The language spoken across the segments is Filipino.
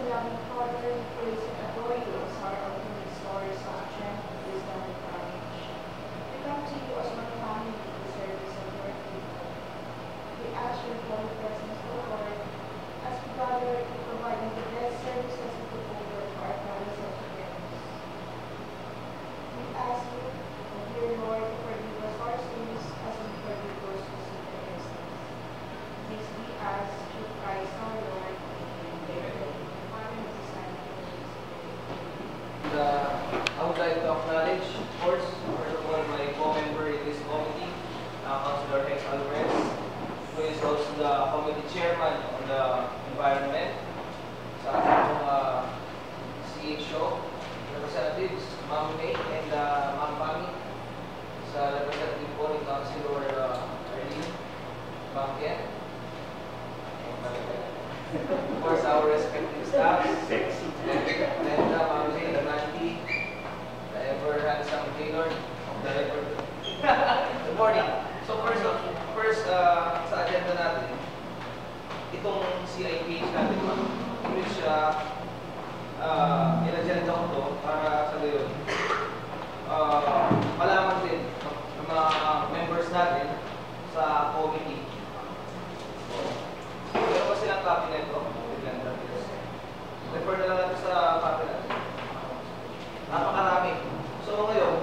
our loving Father, we praise and adore you as our ultimate source of strength, wisdom, and courage. We come to you as one family in the service of your people. We ask your holy presence, O Lord, as we gather to provide the best services we could offer for our brothers and friends. We ask you, O dear Lord, to forgive us our sins as we forgive those who sin against us. This we ask through Christ our Lord. I would like to acknowledge, of course, first of all, my co-member in this committee, Councilor Rex Alvarez, who is also the committee chairman on the environment, sa ating CHO representatives, Ma'am May and Ma'am Pami, sa representative po ni Councilor Arlene Bangken, of course, our respective staff, and Ma'am Zay, the Mandy, the ever handsome Taylor, the ever good morning. So first sa agenda natin, itong CIPH natin, which in-agenda ko to para sa gayon, malaman din ng mga members natin sa committee. Meron pa silang copy na ito. Refer na lang natin sa copy natin. Napakarami. So ngayon,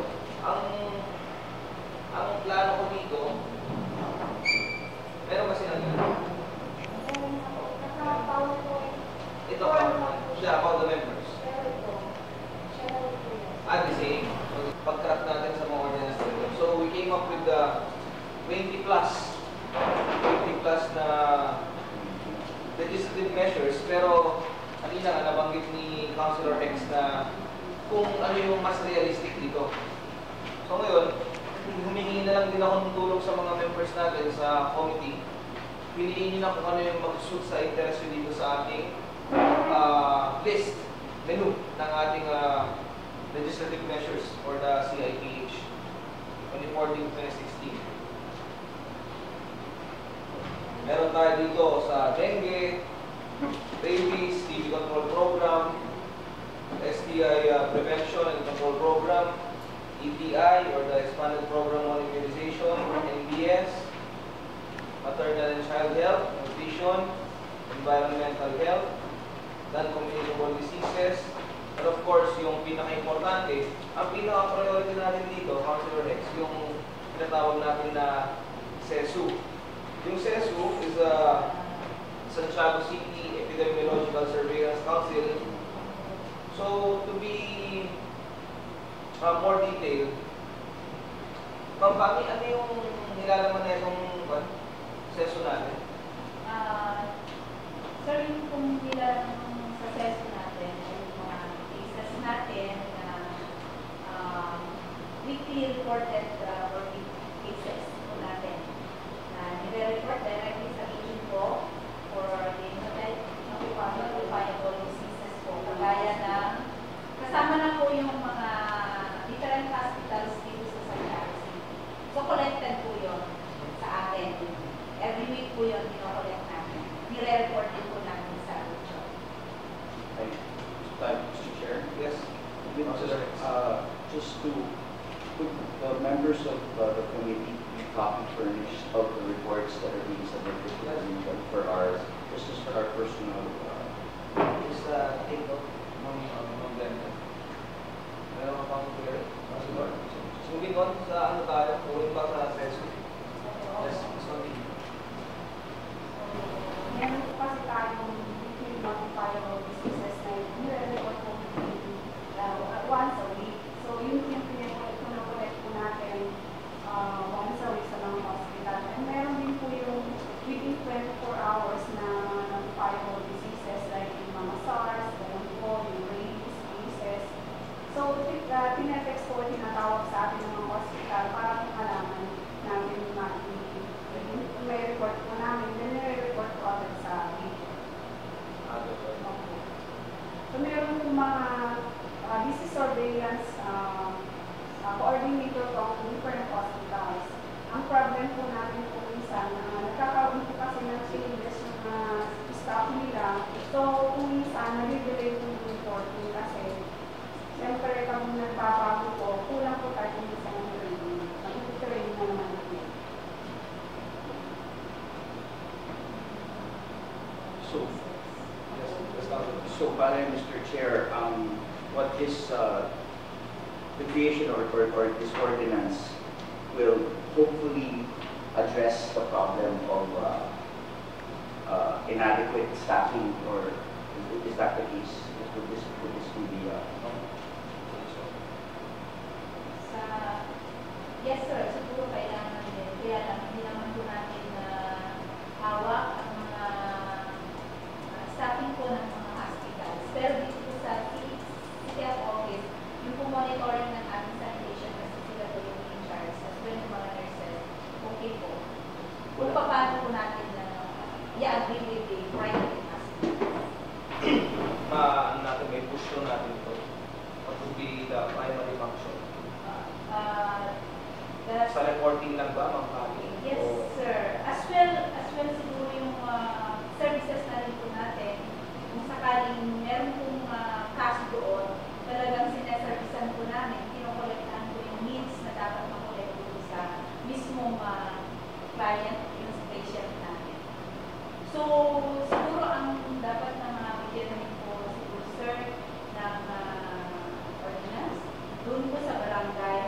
ang plano ko dito, meron ba silang yun? Ito pa, siya, about the members. The same. Pag-craft natin sa mga ordinance nito. So we came up with the 20 plus na legislative measures, pero kanina nga nabanggit ni Councilor Rex na kung ano yung mas realistic dito. So ngayon, humingi na lang din ako ng tulong sa mga members natin sa committee. Piliin nyo na kung ano yung mag-suit sa interest dito sa ating list, menu ng ating legislative measures for the CIPH 2014-2016. Meron tayo dito sa dengue, rabies, TB control program, STI prevention and control program, EPI or the expanded program on immunization, NBS, maternal and child health, nutrition, environmental health, non-communicable diseases, and of course yung pinaka-importante, ang pinaka-priority natin dito, Councilor Rex, yung tinatawag natin na CESU. Yung CESU is a Santiago City Epidemiological Surveillance Council. So, to be more detailed, Pampami, ano yung nilalaman na itong CESU natin? Sir, yung kung nilalaman sa CESU natin, yung mga cases natin na weekly reported working cases po natin. Nire-report directly sa agent po for the notifiable diseases po. Kagaya ng kasama na po yung mga different hospitals dito sa Santiago City. So, collected po yun sa atin. Every week po yun, dino-collect natin. Nire-report din po natin sa agent. Mr. Chair? Yes. Just to put the members of the committee copy furnished of the reports that are being submitted to the region for our, this is for our personal Is take note ng vendor. Meron ka pang clear? So moving on sa ano tayo, going back sa CESU. Yes, Ms. Continue. Meron po kasi tayong weekly notifiable diseases na nire-report po once a week. So yun yung pinag-collect po natin once a week sa mga hospital. And meron din po yung within 24 hours na mga notifiable diseases like yung mga SARS, yung rabies cases. So tinetext po tinatawag sa atin ng mga hospital para malaman namin may report po namin, then may report po agad sa agent. So, Yes, yes, Councilor. so Father, Mr. Chair, what this, the creation or this ordinance will hopefully address the problem of inadequate staffing, or is that the case? Would this be Sa, yes sir, siguro kailangan din. Kaya lang, hindi naman po natin hawak ang mga staffing po ng mga hospitals. Pero dito po sa City of Office, yung po monitoring ng aming sanitation kasi sila po yung in charge. As well yung mga nurses, okay po. Kung paano po natin i-agree with the private hospitals. Ano natin, may push through natin ito. What would be the primary function? Sa reporting lang ba, Ma'am Kami? Yes, sir. As well siguro yung services na rin po natin, kung sakaling meron pong cash doon, talagang sineservisan po namin, kinokolektahan po yung needs na dapat makolekta po sa mismong client, yung patient natin. So, siguro ang dapat na bigyan rin po siguro, sir, ng ordinance, doon po sa barangay,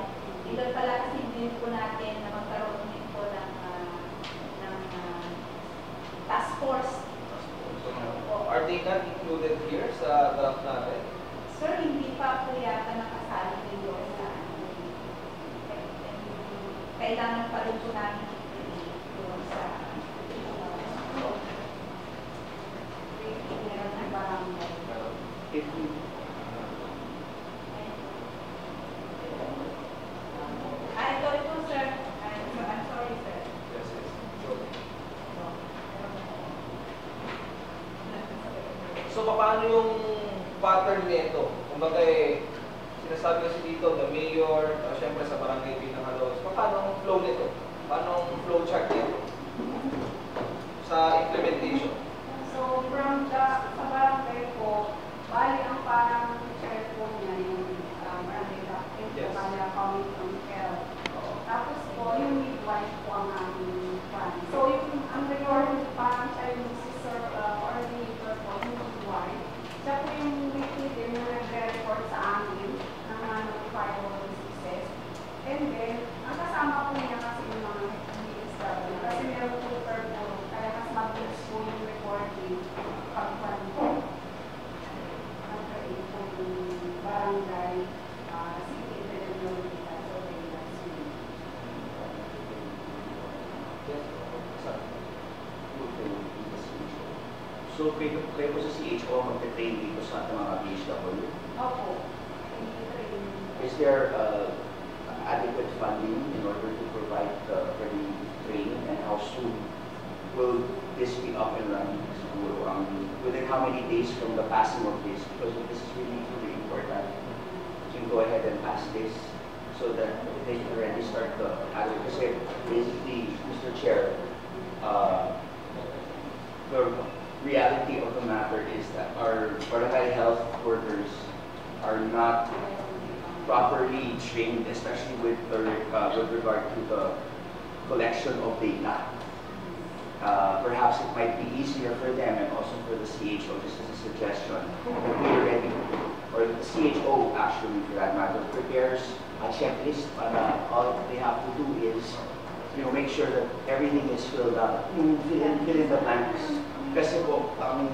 ilan pala kasi din po natin na magkaroon din po ng task force. Are they not included here sa draft natin? Sir, hindi pa po yata nakasali din doon sa kailangan pa rin po namin doon sa meron ng barangay. if we, Ito, sir. I'm sorry, sir. Yes, yes. Sure. So, paano yung pattern nito? Kumbaga sinasabi kasi dito, the mayor, syempre sa barangay pinangalo. So, paano ang flow nito? Paano ang flow chart nito? Sa implementation? So, from sa barangay po, bali ang parang chair po niya yung barangay captain, Yes. kanya coming from health. Tapos po, yung midwife po ang aming fan. So, yung ang record parang siya yung sister coordinator po, yung midwife. Siya po yung weekly din yung nagre-report sa amin ng mga notifiable diseases. And then, ang kasama po niya kasi yung mga study. Kasi meron po third po, kaya mas mabilis po yung recording pag-pan po. Ang po yung barangay, city epidemiology. so kayo po sa CHO magte-train dito sa ating mga BHW? Opo. Is there adequate funding in order to provide for the training, and how soon will this be up and running? Siguro, within how many days from the passing of this? Because this is really, really important. You can go ahead and pass this so that they can already start the advocacy. Basically, Mr. Chair, the reality of the matter is that our barangay health workers are not properly trained, especially with regard to the collection of data. Perhaps it might be easier for them and also for the CHO, just as a suggestion, if we already, or the CHO actually for that matter, prepares a checklist para all they have to do is, make sure that everything is filled out, fill in the blanks. Kasi po, ang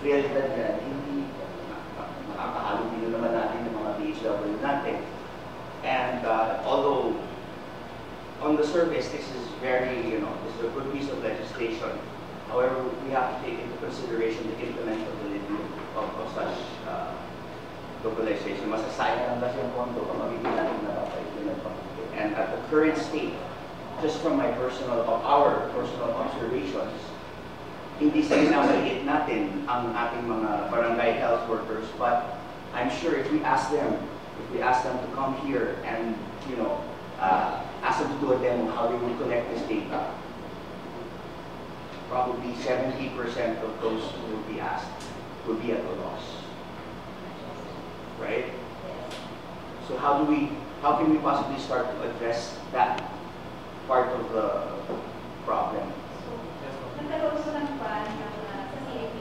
realidad yan, hindi makakahalo din naman natin yung mga BHW natin. And although on the surface, this is very, this is a good piece of legislation. However, we have to take into consideration the implementability of such localization. Masasayang lang kasi ang pondo kung mabibigyan natin na implement pa. And at the current state, just from our personal observations, hindi sinamaliit natin ang ating mga barangay health workers, but I'm sure if we ask them to come here and, ask them to do a demo how they will collect this data, probably 70% of those who will be asked will be at a loss. Right? So how can we possibly start to address that part of the problem? Nagkaroon ko ng ban sa CIP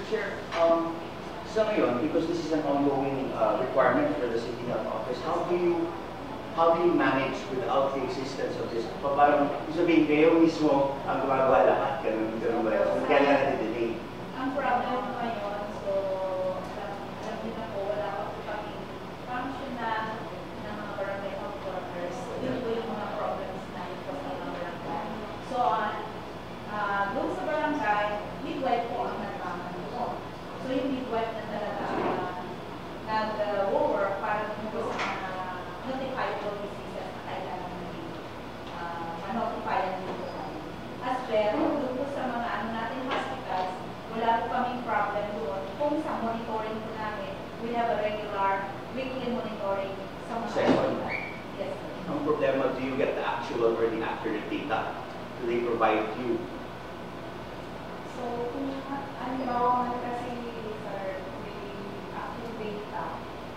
Chair, sa ngayon, because this is an ongoing requirement for the City Health Office, how do you manage without the existence of this? Parang, sabihin kayo mismo ang gumagawa lahat, ganun ba? So, kaya nga nati-delay. Ang problem ngayon, so, alam niyo na po, wala pa po kami functional ng mga barangay health workers. Yun po yung mga problems na ito sa mga barangay. So, doon sa barangay, midwife po ang nagmamano po. So, yung midwife na talaga nag-work para dito sa mga notifiable diseases na kailangan natin ma-notifyan dito kami. As well, doon po sa mga natin hospitals, wala po kaming problem doon. Kung sa monitoring po namin, we have a regular weekly monitoring sa mga Second. Yes, sir. Ang problema, do you get the actual or the accurate data? Do they provide you? So, kung ano kasi, sir, may active data.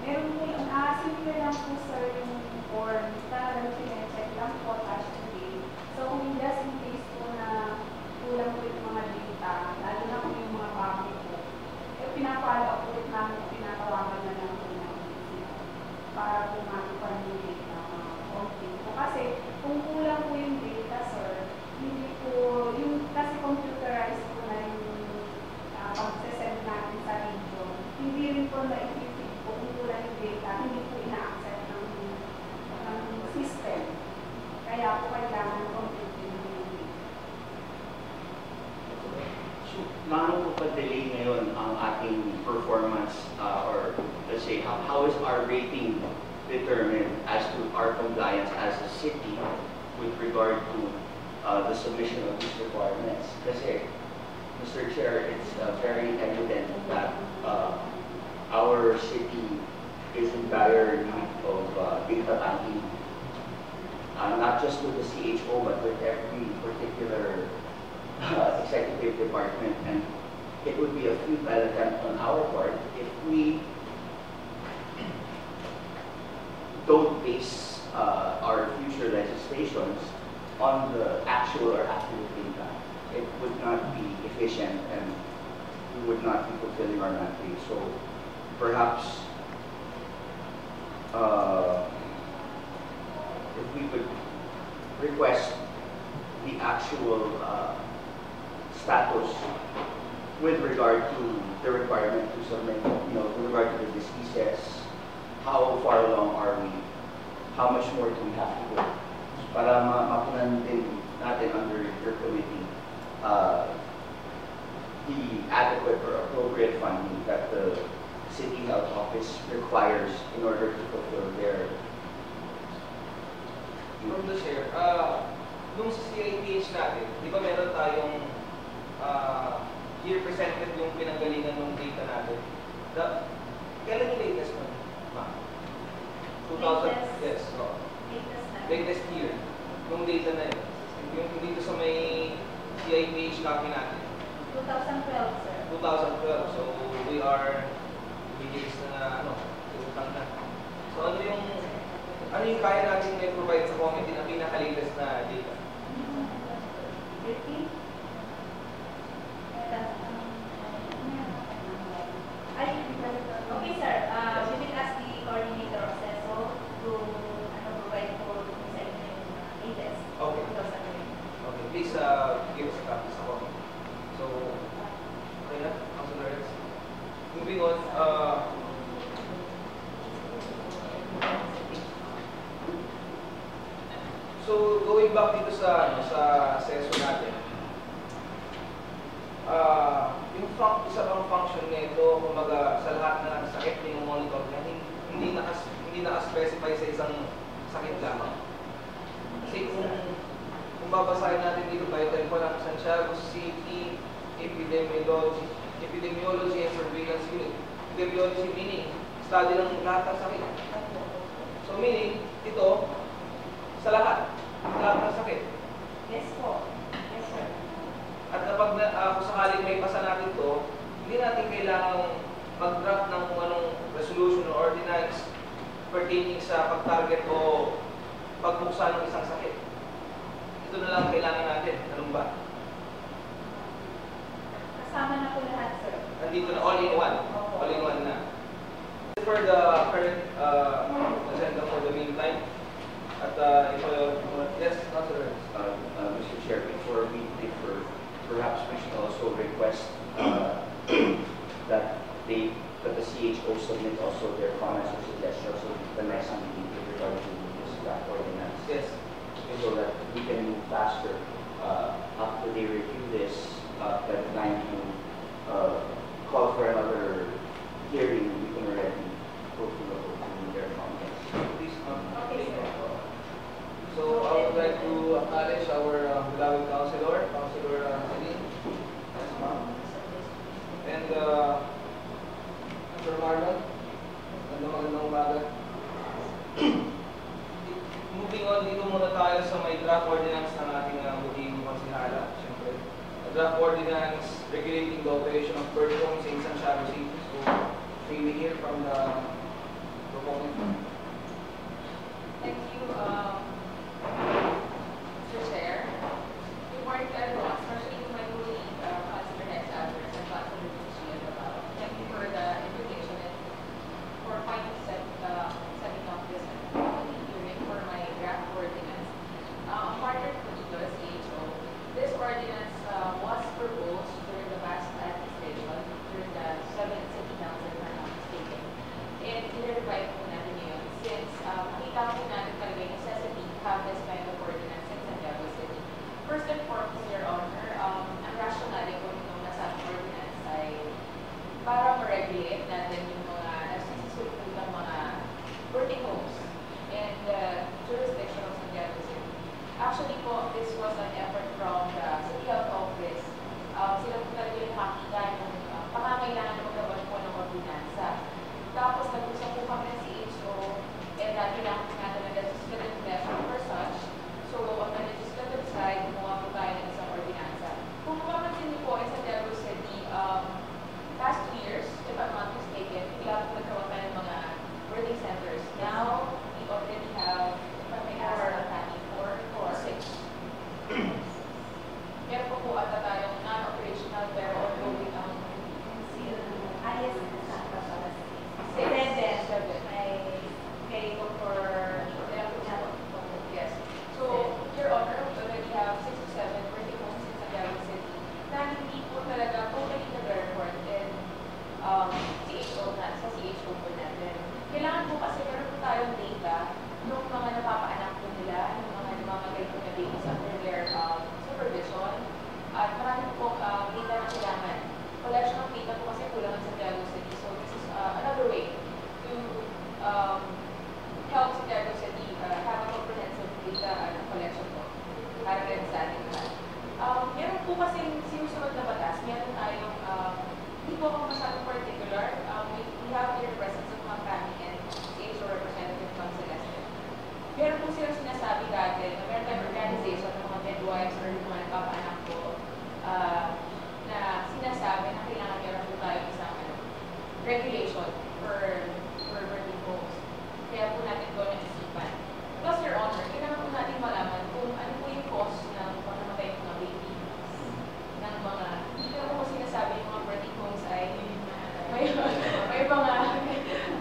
Meron po yung, similar lang po, sir, yung form. Talagang sinecheck lang po, touch today. So, kung just in case po na kulang po yung mga data, lalo na po yung mga bago po, pinapalo up po namin, pinatawagan na lang po namin para po matupan yung data. Okay po. Kasi, kung kulang po yung data, sir, hindi po, yung kasi computerized po na yung pag-send natin sa region, hindi rin po na-effective po kung kulang yung data, hindi po ina-accept ng system. Kaya po kailangan computing yung data. So, gaano po pa-delay ngayon ang ating performance or let's say, how is our rating determined as to our compliance as a city with regard to the submission of these requirements? Kasi, Mr. Chair, it's very evident that our city is in dire need of data banking. Not just with the CHO, but with every particular executive department. And it would be a futile attempt on our part if we don't base our future legislations on the actual or accurate data. It would not be efficient and we would not be fulfilling our mandate. So perhaps if we could request the actual status with regard to the requirement to submit, with regard to the diseases, how far along are we? How much more do we have to go? Para mapunan din natin under your committee the adequate or appropriate funding that the City Health Office requires in order to fulfill their From the chair, nung sa CITH natin, di ba meron tayong here presented yung pinanggalingan ng data natin? Kailan yung latest mo? Ma? 2000? Yes. Oh. Latest year. Yung data na yun. Yung dito sa may CITH copy natin. 2012, sir. 2012. So, we are years na, utang na. So, ano yung kaya natin may provide sa committee na pinaka-latest na data? 30? Okay, sir. We will ask the coordinator of CESO to provide for sa inyo yung latest. Okay. 2012. Okay, please give us a copy sa committee. So, okay na, Councilor. Moving on, so going back dito sa session natin, yung isa pang function nito, kumaga sa lahat na sakit ng monitor na hindi naka-specify sa isang sakit lamang. Kasi kung babasahin natin dito, title pa lang Santiago City Epidemiology and Surveillance Unit. Epidemiology meaning study ng lahat ng sakit. So meaning, ito, sa lahat ng sakit. Yes po. Yes, sir. At kapag kung sakaling may pasa natin to, hindi natin kailangang mag-draft ng kung anong resolution or ordinance pertaining sa pag-target o pagbuksan ng isang sakit. Ito na lang kailangan natin. Anong ba? Kasama na po lahat, sir. Nandito na, all in one. All in one na. For the current agenda for the meantime, at yes, Councilor. Mr. Chair, before we differ, perhaps we should also request that the CHO submit also their comments or suggestions so the next meeting with regard to this draft ordinance. Yes. So that we can move faster after they review this, by the time to call for another hearing, we can already go through their comments. Please, Okay, sir. So I would like to acknowledge our beloved Councilor, Councilor Celine. Yes, ma'am. And Councilor Marlon. Magandang umaga. Moving on, dito muna tayo sa may draft ordinance ng ating muting konsihala. Siyempre, a draft ordinance regulating the operation of bird homes in Santiago City. So, may we hear from the proponent. Thank you, Mr. Chair. Good morning to everyone, especially to my colleague, Councilor Rex Alvarez and Councilor Lucia Davao. Thank you for the invitation and for finally setting up this hearing for my draft ordinance. Partner to the CHO, this ordinance was proposed during the last administration, during the 7th City Council, if I'm not mistaken. And i-revise po natin yun since nakita po natin talaga yung necessity to have this kind of ordinance in Santiago City. First and foremost, Your Honor, ang rationale ko nitong nasa ordinance ay para ma-regulate natin yung mga nasusunod ng mga working homes and jurisdiction of Santiago City. Actually po, this was an effort from the City Health Office. Sila po talaga yung makita yung pangangailangan ng magkaroon po ng ordinansa. Tapos nag-usap po kami ng CHO and kailangan po natin ng legislative measure for such. So, on the legislative side, gumawa po tayo ng isang ordinansa. Kung mapapansin niyo po, in Santiago City, past 2 years, if I'm not mistaken, bigla po nagkaroon tayo ng mga birthing centers. Now, we already have, if I may ask, 6. Meron po po ata tayong non-operational pero ongoing Yes. So, Your Honor, we already have 6 to 7 birthing homes in Santiago City na hindi po talaga totally nag-report and CHO na, sa CHO po natin. Kailangan po kasi meron po tayong data nung mga napapaanak po nila, yung mga namamagay po na babies under their supervision. At marami po data na kailangan. Collection of data po kasi kulang sa Santiago City. So this is another way to help Santiago City have a comprehensive data collection po para rin sa ating lahat. Meron po kasi sinusunod na batas. Meron tayong, hindi po ako masyadong particular. We have here the presence of Mangkani and CHO representative from Celeste. Meron po silang sinasabi dati na meron tayong organization ng mga midwives or mga nagpapaanak po na sinasabi na kailangan meron po tayo isang regulation for birthing homes. Kaya po natin ito naisipan. Plus, Your Honor, kailangan po natin malaman kung ano po yung cost ng pagkamatay ng mga babies. Ng mga, hindi ko po sinasabi yung mga birthing homes ay may mga,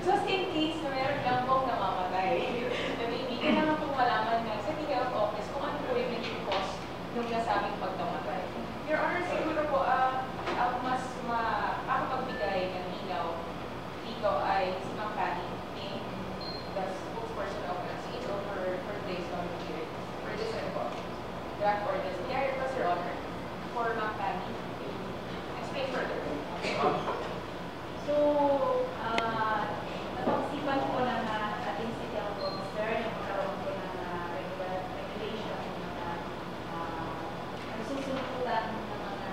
just in case na meron lang pong namamatay. Na baby, kailangan po malaman ng City Health Office kung ano po yung naging cost ng nasabing pagkamatay. Your Honor, siguro po, ang mas makapagbigay ng ilaw dito ay si Ma'am Fanny, the spokesperson of the CHO for today's hearing, for this draft ordinance. May I request, Your Honor, for Ma'am Fanny to explain further. So, napag-isipan ko ng ating City Health Officer na magkaroon ko ng regulation ng mga nagsusunod ng mga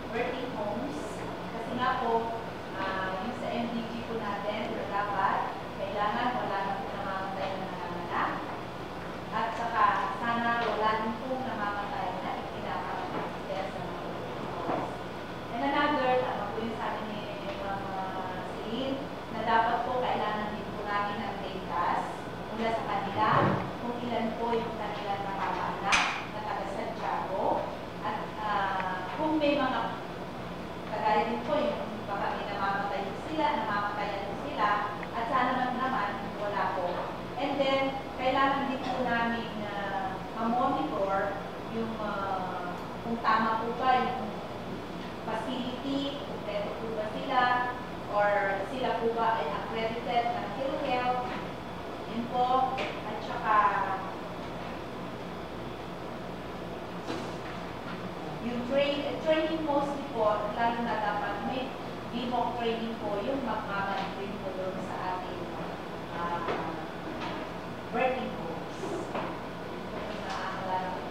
birthing homes. Kasi nga po, yung sa MDG po natin, dapat, kailangan wala na po namamatay na nanganganak. At saka, sana wala din po namamatay na ikinakamatay sa mga birthing homes. And another, tama po yung sabi ni Celine, na dapat po kailangan din po namin ng data mula sa kanila, kung ilan po yung kanilang napapaanak na taga Santiago, at kung may mga sila, namamatayan po sila, at sana lang naman wala po. And then, kailangan din po namin ma-monitor yung kung tama po ba yung facility, kompleto po ba sila, or sila po ba ay accredited ng PhilHealth, yun po, at saka yung training mostly po, lalo na dapat may BMOC training po, yung magmamagrin po doon sa ating birthing homes. Yung naaalala ko.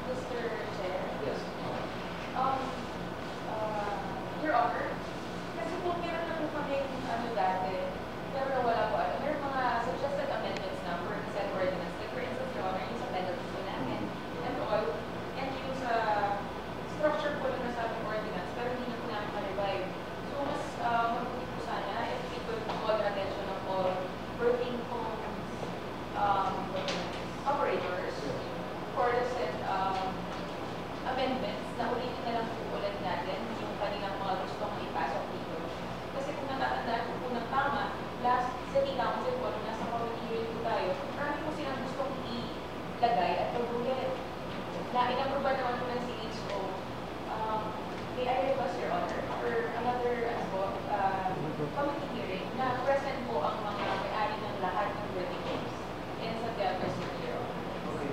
Mr. Chair, Yes. Your Honor, kasi po meron na po kaming dati, pero wala po meron mga suggested amendments na for consent ordinance. Like for instance, Your Honor, yung sa penalties po namin and all, and yung sa structure po na sa aming ordinance, pero hindi na po namin ma-revive. So, mas mabuti po sana if we could call the attention of all working homes operators for the said amendments na ulitin na lang po ulit natin yung kanilang mga gustong ipasok dito. Kasi kung natatandaan ko po ng tama, last city council po, nung nasa committee hearing po tayo, marami po silang gustong ilagay at pag-ulit. Na inaproba naman po ng CHO, may I request, Your Honor, for another committee hearing na present po ang mga may-ari ng lahat ng birthing homes in Santiago City, Your Honor. Okay.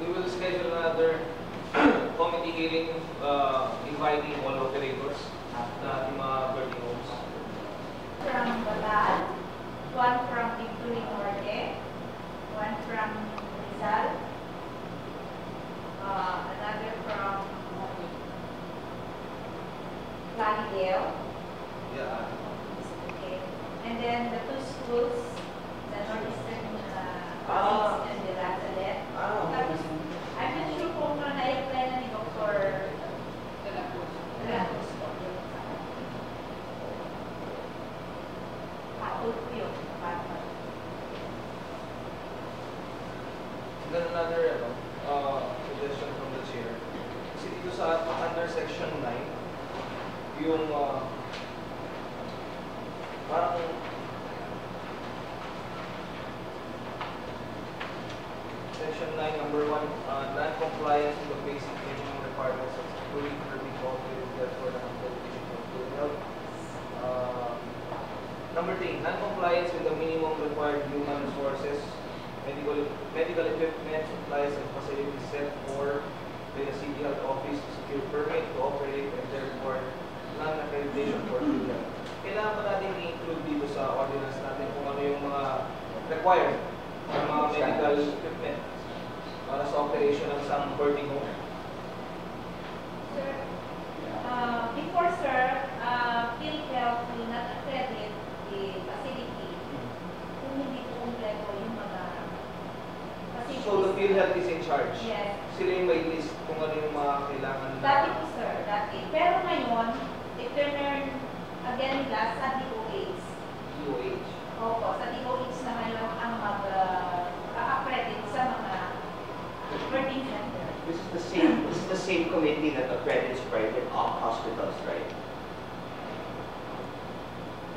We will schedule another committee hearing inviting all operators na ating mga birthing homes. From Bataan, one from Victory Norte, one from Rizal, another from Galileo. Yeah. Okay. And then the two schools, the Northeastern Ah. and the Lazaret. Ah, Tapos, I'm not sure kung na-apply na ni Dr. De La Cruz. Ramos po. Hatol po yun. then another suggestion from the chair. Kasi dito sa under section 9, yung parang section 9, number 1, non-compliance with the basic minimum requirements of security curbing cooperative, therefore the competition of good health. Number 3, non-compliance with the minimum required human resources, medical equipment, supplies, and facilities set for by the City Health Office to secure permit to operate and therefore non-accreditation for good health. Kailangan pa natin i-include dito sa ordinance natin kung ano yung mga required ng mga medical equipment para sa operation ng isang birthing home. Sir, before sir, PhilHealth will not accredit the facility kung hindi po kompleto yung mga facilities. So the PhilHealth is in charge. Yes. Sila yung may list kung ano yung mga kailangan na. Dati po sir, dati. Pero ngayon, i-turn again nila sa DOH. DOH. Opo, sa DOH na ngayon ang mag-accredit sa mga birthing center. This is the same committee that accredits private hospitals, right?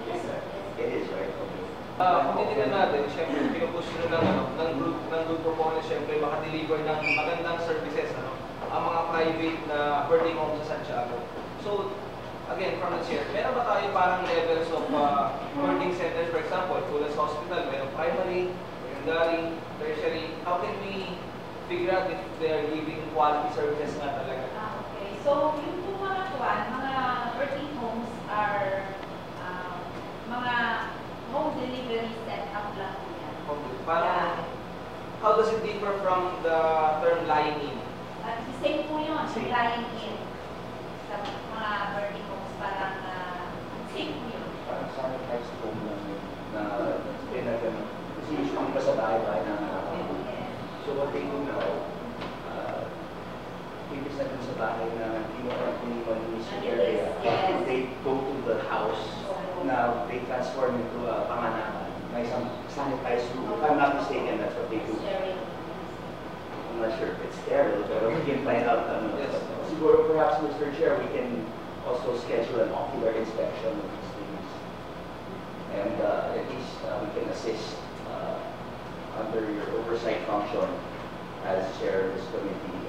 Yes sir. It is, right? Okay. Kung titignan natin, siyempre, pinupush nyo lang ng group proponents, siyempre, makadeliver ng magandang services, ang mga private na birthing home sa Santiago. So, again, from the chair, meron ba tayo parang levels of birthing centers, for example, Tulas Hospital, meron primary, secondary, tertiary. How can we figure out if they are giving quality services nga talaga? Okay. So, yung po mga mga birthing homes are mga home delivery setup lang po yan. Okay. Parang, how does it differ from the term lying in? At the same po yun, Same. lying in sa mga birthing homes, parang same po yun. Parang sanitized home lang yun na pinagano. Kasi usually pa sa bahay-bahay na Yes. so what they do now, imbis na dun sa bahay na hindi mo alam kung malinis yung area, Yes. they go to the house na they transform into a panganakan. May isang sanitized room. If I'm not mistaken, that's what they do. I'm not sure if it's sterile, but we can find out. Yes. Siguro perhaps, Mr. Chair, we can also schedule an ocular inspection of these things. And at least we can assist under your oversight function as chair of this committee.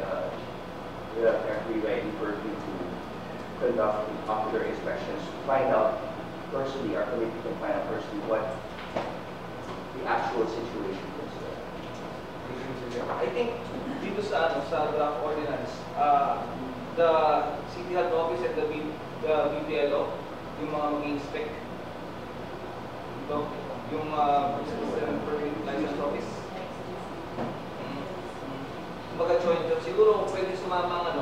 We have every right and purview to conduct the ocular inspections to find out personally, our committee can find out personally what the actual situation is. I think dito sa draft ordinance, the City Health Office and the BPLO, yung mga mag-inspect, ito, yung Business and Permit License Office. Mag-join job. Siguro pwede sumama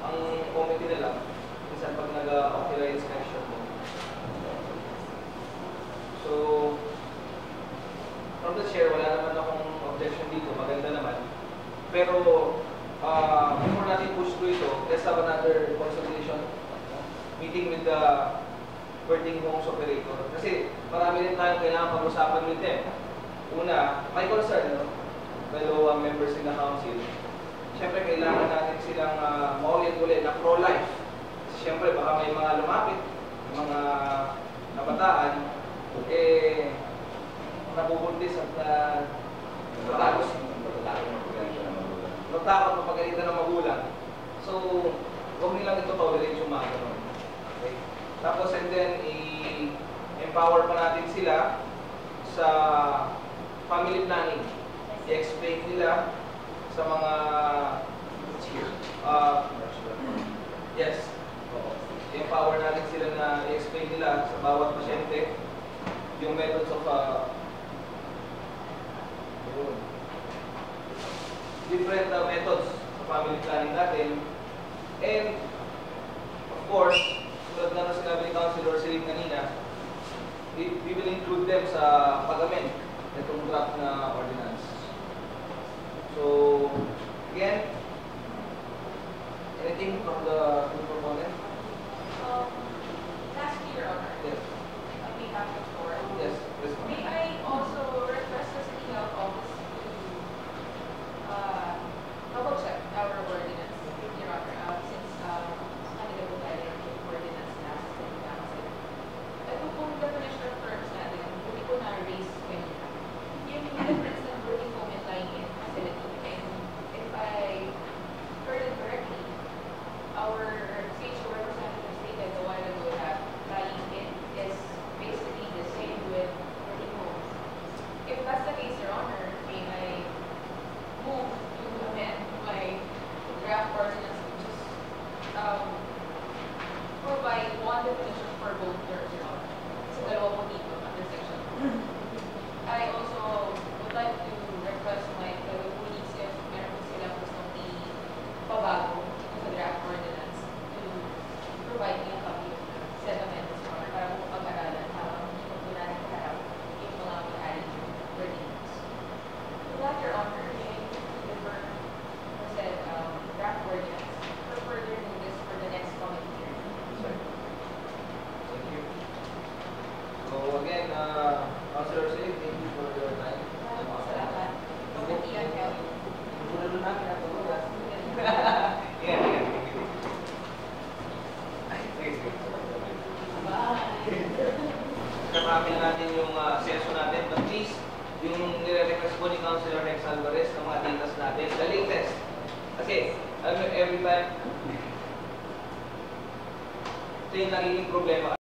ang committee nila minsan pag nag-ocular inspection mo. So, from the chair, wala naman akong objection dito. Maganda naman. Pero, before natin push through ito, let's have another consultation meeting with the working homes operator. Kasi marami rin tayong kailangan pag-usapan with them. Una, may concern, fellow members in the council. Siyempre, kailangan natin silang maulit-ulit na pro-life. Kasi siyempre, baka may mga lumapit, mga kabataan, nabubuntis at natakot mapagalitan ng magulang. So, huwag nilang ito tolerate yung mga ganun. Okay? Tapos, and then, i-empower pa natin sila sa family planning. I-explain nila sa mga yes. I-empower natin sila na i-explain nila sa bawat pasyente yung methods of different methods sa family planning natin. And of course, tulad na sinabi ni Councilor Celine kanina, we will include them sa pag-amend itong draft na ordinance. So, again, anything from the proponent? Last year, Honor, Yes. on behalf of the board, Yes. Yes, ma'am. may I also request the City Health Office to double check our ordinance, Your Honor, since kanina po tayo yung ordinance na sa City Council. Ito pong definition of terms natin, hindi ko na-raise kanina. Yung difference ng working home and lying-in facility. And if I heard it correctly, our CHO representative stated a while ago that lying-in is basically the same with working homes. If that's the case, Your Honor, may I move to amend my draft ordinance to just provide one definition for both terms, Your Honor. Sa dalawa po dito, under section. I also would like to request my fellow colleagues if meron po silang gustong ipabago sa draft ordinance to provide me a copy of the said amendments, Your Honor, para po pag-aralan habang hindi po natin kaharap yung mga may-aring ordinance. With that, Your Honor, may I deliver the said draft ordinance for further notice for the next committee hearing. Thank you. So again, Councilor Celine, thank you for your time. Salamat. Committee on Health. Tulad namin ako. Kapapil natin yung session natin, but please, yung nire-request po ni Councilor Rex Alvarez ng mga datas natin, the latest. Kasi, every time, ito yung nagiging problema